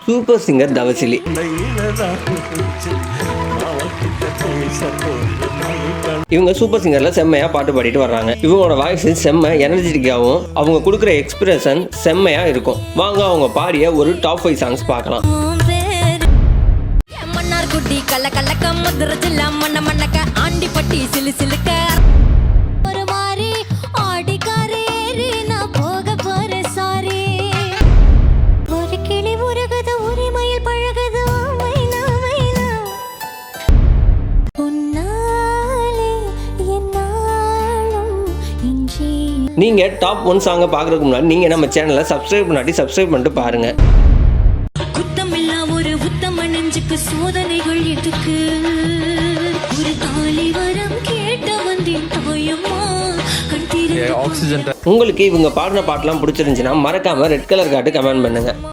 Super singer தவசிலி. இவங்க super சிங்கர்ல செம்மையா பாட்டு பாடிட்டு வர்றாங்க. இவங்களோட வாய்ஸ் செம்ம எனர்ஜெட்டிக்காகவும் அவங்க கொடுக்குற எக்ஸ்பிரஷன் செம்மையா இருக்கும். வாங்க அவங்க பாடிய ஒரு டாப் 5 சாங்ஸ் பார்க்கலாம். நீங்க டாப் 1 சாங்க பார்க்கறதுக்கு முன்னாடி நீங்க நம்ம சேனலை சப்ஸ்கிரைப் பண்ணாட்டி சப்ஸ்கிரைப் பண்ணிட்டு பாருங்க. குத்தமில்லா ஒரு உத்தம நெஞ்சுக்கு சோதனைகள் எதுக்கு? ஒரு தாலி வரம் கேட்ட வந்தேன் தாயம்மா. உங்களுக்கு இவங்க பாடின பாட்டெல்லாம் பிடிச்சிருந்துச்சுன்னா மறக்காம ரெட் கலர் கார்டு கமெண்ட் பண்ணுங்க.